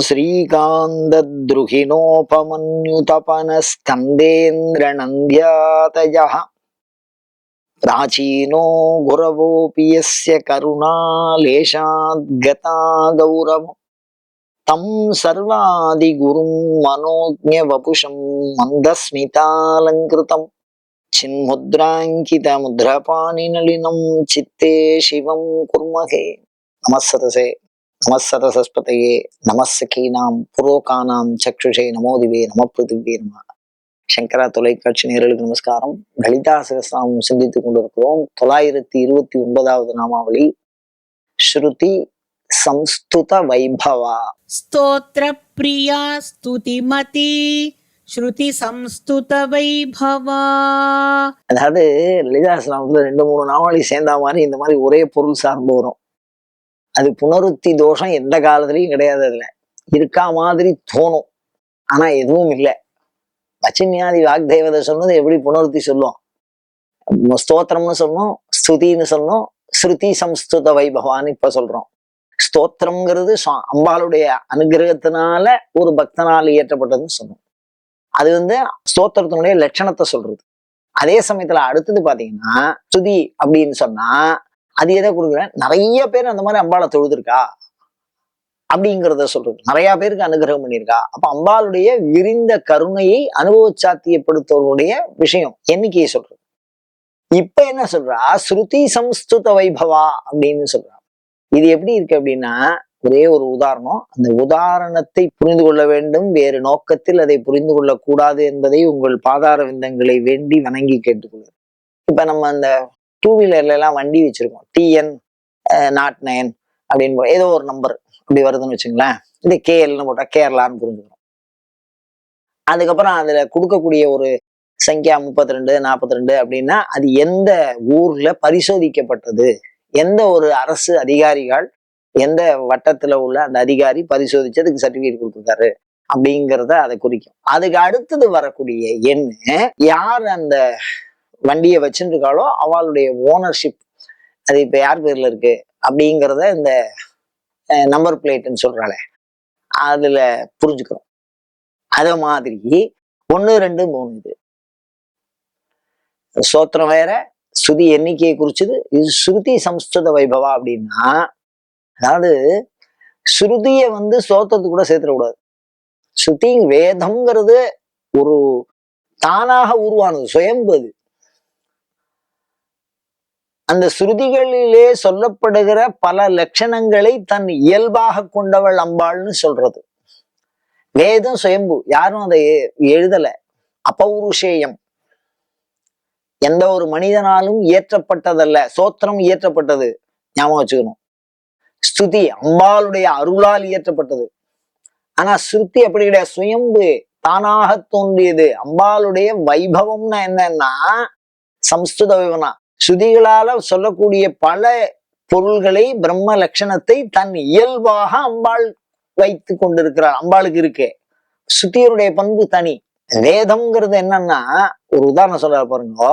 श्रीकान्तद्रुहिणोपमन्युतपनस्कन्देन्द्रनन्द्यातयः प्राचीनो गुरवोऽपि यस्य करुणालेशाद्गता गौरवम् तं सर्वादिगुरुं मनोज्ञवपुषं मन्दस्मितालङ्कृतं चिन्मुद्राङ्कितमुद्रपाणिनलिनं चित्ते शिवं कुर्महे। नमस्सतसे நமஸ்சதசஸ்பதையே நமஸ்ஸகீனாம் புரோகானாம் சக்ஷுஷே நமோதிவே நம பிருத்திவே நம. சங்கரா தொலைக்காட்சி நேயர்களுக்கு நமஸ்காரம். லலிதா சகஸ்ரநாமம் சிந்தித்துக் கொண்டிருக்கிறோம். 929வது நாமாவளி ஸ்ருதி சம்ஸ்துத வைபவா. ஸ்தோத்ர பிரியா ஸ்துதிமதி ஸ்ருதி சம்ஸ்துத வைபவா. அதாவது லலிதா சகஸ்ரநாமத்துல 2-3 நாமாவளி சேர்ந்தா மாதிரி இந்த மாதிரி ஒரே பொருள் சார்ந்து வரும். அது புனருத்தி தோஷம் எந்த காலத்துலயும் கிடையாது. அதுல இருக்கா மாதிரி தோணும், ஆனா எதுவும் இல்லை. வச்சின்யாதி வாக்தேவதை சொன்னது எப்படி புனருத்தி சொல்லும்? ஸ்தோத்திரம்னு சொன்னோம், ஸ்துதின்னு சொன்னோம், ஸ்ருதி சம்ஸ்துத வைபவான்னு இப்ப சொல்றோம். ஸ்தோத்திரம்ங்கிறது அம்பாளுடைய அனுகிரகத்தினால ஒரு பக்தனால் இயற்றப்பட்டதுன்னு சொன்னோம். அது ஸ்தோத்திரத்தினுடைய லட்சணத்தை சொல்றது. அதே சமயத்துல அடுத்தது பாத்தீங்கன்னா ஸ்துதி அப்படின்னு சொன்னா அது எதை கொடுக்குறேன், நிறைய பேர் அந்த மாதிரி அம்பாளை தொழுதுருக்கா அப்படிங்கிறத சொல்றது. நிறைய பேருக்கு அனுகிரகம் பண்ணியிருக்கா. அப்ப அம்பாளுடைய விரிந்த கருணையை அனுபவச்சாத்தியப்படுத்துவருடைய விஷயம் எண்ணிக்கையை சொல்றது. இப்ப என்ன சொல்றா, ஸ்ருதி சம்ஸ்துத வைபவா அப்படின்னு சொல்றா. இது எப்படி இருக்கு அப்படின்னா, ஒரே ஒரு உதாரணம். அந்த உதாரணத்தை புரிந்து கொள்ள வேண்டும், வேறு நோக்கத்தில் அதை புரிந்து கொள்ளக்கூடாது என்பதை உங்கள் பாதார விந்தங்களை வேண்டி வணங்கி கேட்டுக்கொள்ளுது. இப்ப நம்ம அந்த 2 வீலர்ல எல்லாம் வண்டி வச்சிருக்கோம். TN09 அப்படின்னு ஏதோ ஒரு நம்பர் அப்படி வருதுன்னு வச்சுங்களேன். இது KLன்னு போட்டா கேரளான்னு புரிஞ்சுக்கிறோம். அதுக்கப்புறம் அதுல கொடுக்கக்கூடிய ஒரு சங்கியா 32, 42 அப்படின்னா அது எந்த ஊர்ல பரிசோதிக்கப்பட்டது, எந்த ஒரு அரசு அதிகாரிகள் எந்த வட்டத்துல உள்ள அந்த அதிகாரி பரிசோதிச்சதுக்கு சர்டிபிகேட் கொடுத்துருக்காரு அப்படிங்கிறத அதை குறிக்கும். அதுக்கு அடுத்தது வரக்கூடிய எண்ணு யார் அந்த வண்டியை வச்சுருக்காளோ அவளுடைய ஓனர்ஷிப், அது இப்ப யார் பேர்ல இருக்கு அப்படிங்கிறத இந்த நம்பர் பிளேட்ன்னு சொல்றாளே அதுல புரிஞ்சுக்கிறோம். அத மாதிரி 1, 2, 3 இது ஸ்தோத்திரம் வேற, ஸ்ருதி எண்ணிக்கையை குறிச்சது. இது ஸ்ருதி சம்ஸ்துத வைபவா அப்படின்னா, அதாவது ஸ்ருதிய ஸ்தோத்திரத்துக்கு கூட சேர்த்துடக்கூடாது. ஸ்ருதி வேதம்ங்கிறது ஒரு தானாக உருவானது, சுயம்பது. அந்த ஸ்ருதிகளிலே சொல்லப்படுகிற பல லட்சணங்களை தன் இயல்பாக கொண்டவள் அம்பாள்னு சொல்றது. வேதம் சுயம்பு, யாரும் அதை எழுதல. அபௌருஷேயம், எந்த ஒரு மனிதனாலும் இயற்றப்பட்டதல்ல. சோத்திரம் இயற்றப்பட்டது, ஞாபகம் வச்சுக்கணும். ஸ்துதி அம்பாளுடைய அருளால் இயற்றப்பட்டது. ஆனா ஸ்ருதி அப்படி கிடையாது, சுயம்பு, தானாக தோன்றியது. அம்பாளுடைய வைபவம்னா என்னன்னா சம்ஸ்துத வைபவனா, ஸ்ருதிகளால சொல்லக்கூடிய பல பொருள்களை, பிரம்ம லட்சணத்தை தன் இயல்பாக அம்பாள் வைத்து கொண்டிருக்கிறார். அம்பாளுக்கு இருக்கு. ஸ்ருதியருடைய பண்பு தனி. வேதம்ங்கிறது என்னன்னா, ஒரு உதாரணம் சொல்ற பாருங்க.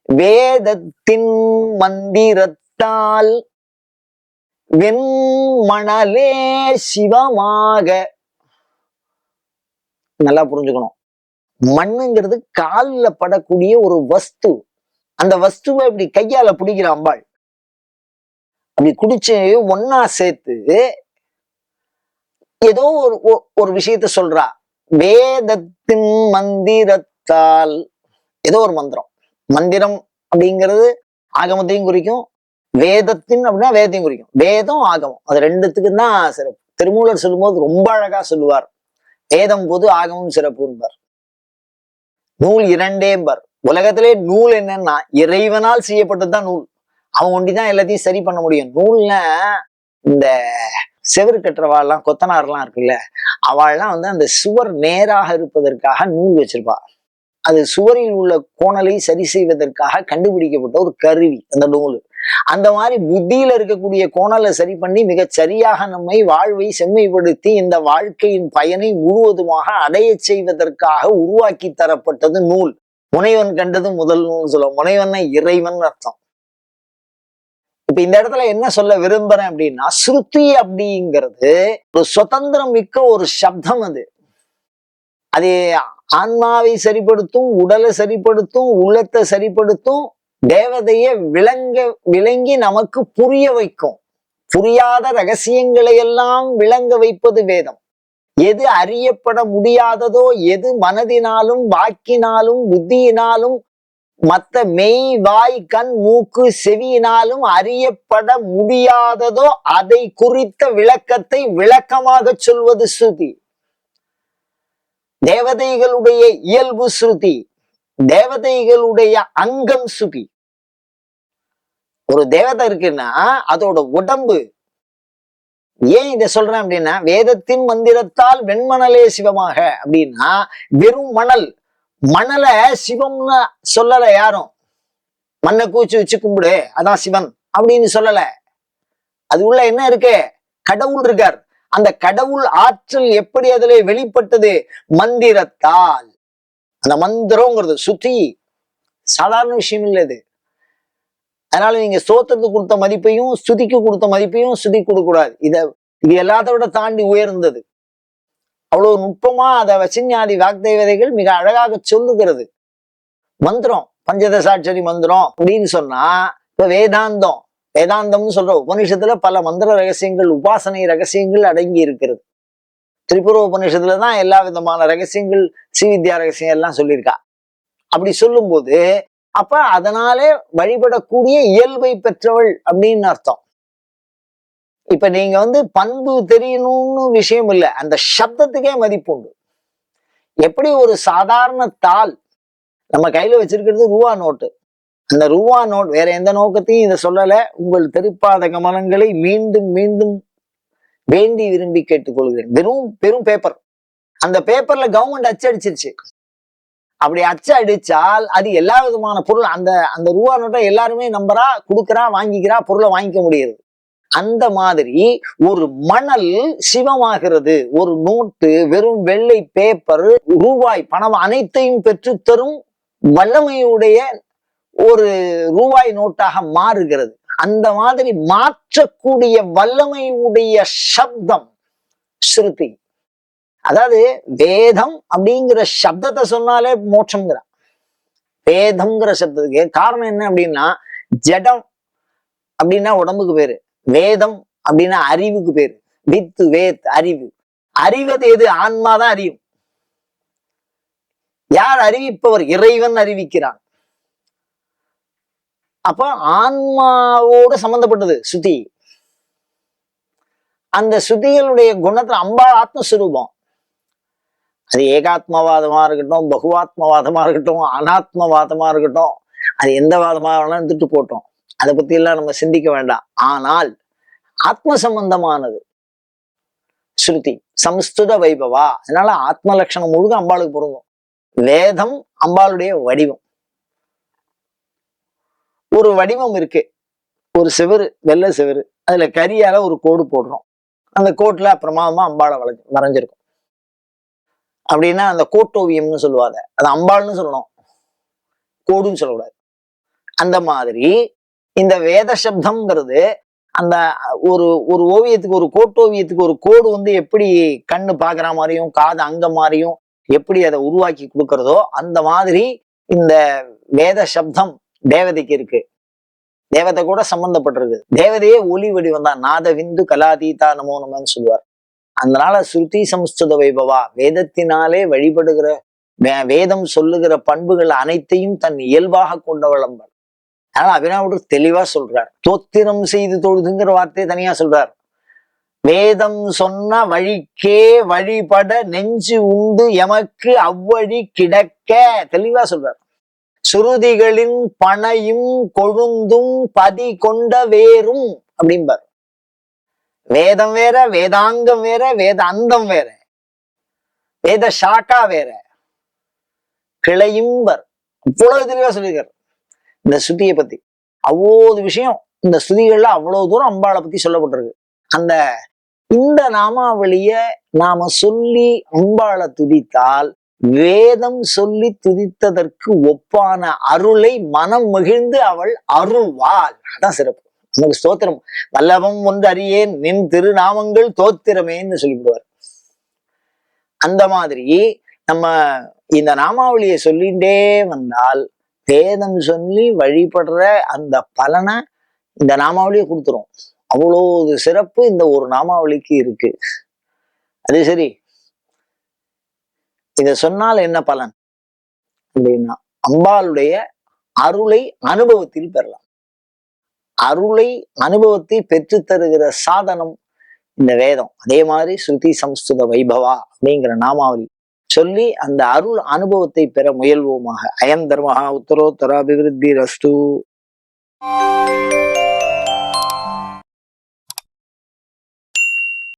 வேதத்தின் மந்திரத்தால் வெண்மணலே சிவமாக. நல்லா புரிஞ்சுக்கணும். மண்ணுங்கிறது காலில் படக்கூடிய ஒரு வஸ்து. அந்த வஸ்துவை இப்படி கையால பிடிக்கிற அம்பாள், அப்படி குடிச்சு ஒன்னா சேர்த்து ஏதோ ஒரு விஷயத்த சொல்றா. வேதத்தின் மந்திரத்தால், ஏதோ ஒரு மந்திரம். மந்திரம் அப்படிங்கிறது ஆகமத்தையும் குறிக்கும், வேதத்தின் அப்படின்னா வேதத்தையும் குறிக்கும். வேதம் ஆகமம் அது ரெண்டுத்துக்கு தான் சிறப்பு. திருமூலர் சொல்லும்போது ரொம்ப அழகா சொல்லுவார், வேதம் பொது ஆகமம் சிறப்புன்பார். நூல் இரண்டேம்பார். உலகத்திலே நூல் என்னன்னா இறைவனால் செய்யப்பட்டதுதான் நூல். அவன் ஒண்டிதான் எல்லாத்தையும் சரி பண்ண முடியும். நூல்ல இந்த செவரு கட்டுறவாள்லாம், கொத்தனார்லாம் இருக்குல்ல, அவள்லாம் அந்த சுவர் நேராக இருப்பதற்காக நூல் வச்சிருப்பா. அது சுவரில் உள்ள கோணலை சரி செய்வதற்காக கண்டுபிடிக்கப்பட்ட ஒரு கருவி அந்த நூல். அந்த மாதிரி புத்தியில இருக்கக்கூடிய கோணலை சரி பண்ணி மிகச் சரியாக நம்மை வாழ்வை செம்மைப்படுத்தி இந்த வாழ்க்கையின் பயனை முழுவதுமாக அடைய செய்வதற்காக உருவாக்கி தரப்பட்டது நூல். முனைவன் கண்டது முதல் நூல் சொல்லுவோம். முனைவன் இறைவன் அர்த்தம். இப்ப இந்த இடத்துல என்ன சொல்ல விரும்புறேன் அப்படின்னா, ஸ்ருதி அப்படிங்கிறது ஒரு சுதந்திரம் மிக்க ஒரு சப்தம். அது ஆன்மாவை சரிப்படுத்தும், உடலை சரிப்படுத்தும், உள்ளத்தை சரிப்படுத்தும், தேவதையை விளங்கி நமக்கு புரிய வைக்கும். புரியாத ரகசியங்களை எல்லாம் விளங்க வைப்பது வேதம். எது அறியப்பட முடியாததோ, எது மனதினாலும் வாக்கினாலும் புத்தியினாலும் மற்ற மெய் வாய் கண் மூக்கு செவியினாலும் அறியப்பட முடியாததோ அதை குறித்த விளக்கத்தை விளக்கமாக சொல்வது ஸ்ருதி. தேவதைகளுடைய இயல்பு ஸ்ருதி, தேவதைகளுடைய அங்கம் ஸ்ருதி. ஒரு தேவதை இருக்குன்னா அதோட உடம்பு. ஏன் இதை சொல்றேன் அப்படின்னா, வேதத்தின் மந்திரத்தால் வெண்மணலே சிவமாக அப்படின்னா, வெறும் மணலை சிவம்னு சொல்லல யாரும். மண்ணை கூச்சி வச்சு கும்பிடு அதான் சிவன் அப்படின்னு சொல்லல. அது உள்ள என்ன இருக்கு? கடவுள் இருக்கார். அந்த கடவுள் ஆற்றல் எப்படி அதுல வெளிப்பட்டது? மந்திரத்தால். அந்த மந்திரங்கிறது சுத்தி சாதாரண விஷயம் இல்லை இது. அதனால நீங்க ஸ்தோத்திரத்துக்கு கொடுத்த மதிப்பையும் ஸ்துதிக்கு கொடுத்த மதிப்பையும் ஸ்துதி கொடுக்க கூடாது. இது எல்லாத்த விட தாண்டி உயர்ந்தது. அவ்வளவு நுட்பமா அதை வசிஞாதி வாக்தேவதைகள் மிக அழகாக சொல்லுகிறது. மந்திரம் பஞ்சதசாட்சரி மந்திரம் அப்படின்னு சொன்னா, இப்ப வேதாந்தம்னு சொல்ற உபநிஷத்துல பல மந்திர ரகசியங்கள், உபாசனை ரகசியங்கள் அடங்கி இருக்கிறது. திரிபுர உபநிஷத்துலதான் எல்லா விதமான ரகசியங்கள், ஸ்ரீவித்யா ரகசியம் எல்லாம் சொல்லியிருக்கா. அப்படி சொல்லும் போது அப்ப அதனாலே வழிபடக்கூடிய இயல்பை பெற்றவள் அப்படின்னு அர்த்தம். இப்ப நீங்க பண்பு தெரியணும்னு விஷயம் இல்லை, அந்த சப்தத்துக்கே மதிப்பு உண்டு. எப்படி ஒரு சாதாரண தாள் நம்ம கையில வச்சிருக்கிறது ரூபா நோட்டு. அந்த ரூபா நோட் வேற எந்த நோக்கத்தையும் இதை சொல்லல. உங்கள் திருப்பாத கமலங்களை மீண்டும் மீண்டும் வேண்டி விரும்பி கேட்டுக்கொள்கிறேன். பெரும் பேப்பர். அந்த பேப்பர்ல கவர்மெண்ட் அச்சடிச்சிருச்சு. அப்படி அச்சடிச்சால் அது எல்லா விதமான பொருள், அந்த ரூபா நோட்டை எல்லாருமே நம்பரா கொடுக்கறா, வாங்கிக்கிறா, பொருளை வாங்கிக்க முடியுது. அந்த மாதிரி ஒரு மணல் சிவமாகிறது. ஒரு நோட்டு, வெறும் வெள்ளை பேப்பர், ரூபாய் பணம் அனைத்தையும் பெற்று தரும் வல்லமையுடைய ஒரு ரூபாய் நோட்டாக மாறுகிறது. அந்த மாதிரி மாற்றக்கூடிய வல்லமையுடைய சப்தம் ஸ்ருதி. அதாவது வேதம் அப்படிங்கிற சப்தத்தை சொன்னாலே மோட்சம்ங்கிற. வேதம்ங்கிற சப்தத்துக்கு காரணம் என்ன அப்படின்னா, ஜடம் அப்படின்னா உடம்புக்கு பேரு, வேதம் அப்படின்னா அறிவுக்கு பேரு. வித் வேத் அறிவு. அறிவது எது? ஆன்மாதான் அறியும். யார் அறிவிப்பவர்? இறைவன் அறிவிக்கிறான். அப்ப ஆன்மாவோடு சம்பந்தப்பட்டது சுத்தி. அந்த சுத்திகளுடைய குணத்துல அம்பா ஆத்மஸ்வரூபம். அது ஏகாத்மவாதமா இருக்கட்டும், பகுவாத்மவாதமா இருக்கட்டும், அனாத்மவாதமா இருக்கட்டும், அது எந்த வாதமா வேணாலும் எடுத்துட்டு போட்டோம். அதை பத்தி எல்லாம் நம்ம சிந்திக்க வேண்டாம். ஆனால் ஆத்ம சம்பந்தமானது ஸ்ருதி. சம்ஸ்துத வைபவா. அதனால ஆத்ம லட்சணம் முழுக்க அம்பாளுக்கு பொருந்தும். வேதம் அம்பாளுடைய வடிவம். ஒரு வடிவம் இருக்கு, ஒரு செவரு, வெள்ளை செவரு, அதுல கரியால ஒரு கோடு போடுறோம். அந்த கோட்டுல பிரமாதமா அம்பாளை வரைஞ்சிருக்கும். அப்படின்னா அந்த கோட்டோவியம்னு சொல்லுவாங்க. அது அம்பாள்னு சொல்லணும், கோடுன்னு சொல்லக்கூடாது. அந்த மாதிரி இந்த வேத சப்தம்ங்கிறது அந்த ஒரு ஓவியத்துக்கு, ஒரு கோட்டோவியத்துக்கு ஒரு கோடு எப்படி கண்ணு பாக்குற மாதிரியும் காது அங்க மாதிரியும் எப்படி அதை உருவாக்கி கொடுக்கறதோ, அந்த மாதிரி இந்த வேத சப்தம் தேவதைக்கு இருக்கு. தேவதை கூட சம்பந்தப்பட்டிருக்கு. தேவதையே ஒளி வடிவம் தான். நாத விந்து கலாதீதா நமோ நமன்னு சொல்லுவார். அதனால ஸ்ருதி சம்ஸ்துத வைபவா, வேதத்தினாலே வழிபடுகிற, வேதம் சொல்லுகிற பண்புகள் அனைத்தையும் தன் இயல்பாக கொண்டவள் அம்பாள். அதனால அபினவர் தெளிவா சொல்றார். தோத்திரம் செய்து தொழுதுங்கிற வார்த்தையை தனியா சொல்றார். வேதம் சொன்ன வழிக்கே வழிபட நெஞ்சு உண்டு எமக்கு அவ்வழி கிடக்க தெளிவா சொல்றார். சுருதிகளின் பனையும் கொழுந்தும் பதி கொண்ட வேரும் அப்படிம்பார். வேதம் வேற, வேதாங்கம் வேற, வேத அந்தம் வேற, வேத சாக்கா வேற, கிளையும்பர். இவ்வளவு தெளிவா சொல்லியிருக்காரு இந்த ஸ்ருதியை பத்தி. அவ்வளவு விஷயம் இந்த ஸ்ருதிகள்ல அவ்வளவு தூரம் அம்பாளை பத்தி சொல்லப்பட்டிருக்கு. இந்த நாமாவளிய நாம சொல்லி அம்பாளை துதித்தால் வேதம் சொல்லி துதித்ததற்கு ஒப்பான அருளை மனம் மகிழ்ந்து அவள் அருள்வாள். அதான் சிறப்பு. நமக்கு ஸ்தோத்திரம் வல்லபம் ஒன்று அறியேன் நின் திருநாமங்கள் தோத்திரமேன்னு சொல்லிவிடுவார். அந்த மாதிரி நம்ம இந்த நாமாவளியை சொல்லிகிட்டே வந்தால் வேதம் சொல்லி வழிபடுற அந்த பலனை இந்த நாமாவளியை கொடுத்துரும். அவ்வளோ சிறப்பு இந்த ஒரு நாமாவளிக்கு இருக்கு. அது சரி, இத சொன்னால் என்ன பலன் அப்படின்னா, அம்பாளுடைய அருளை அனுபவத்தில் பெறலாம். அருளை அனுபவத்தை பெற்று தருகிற சாதனம் இந்த வேதம். அதே மாதிரி ஸ்ருதி சம்ஸ்துத வைபவா அப்படிங்கிற நாமாவளி சொல்லி அந்த அருள் அனுபவத்தை பெற முயல்வோமாக. அயம் தர்மஹா உத்தரோத்தர அபிவிருத்தி ரஸ்து.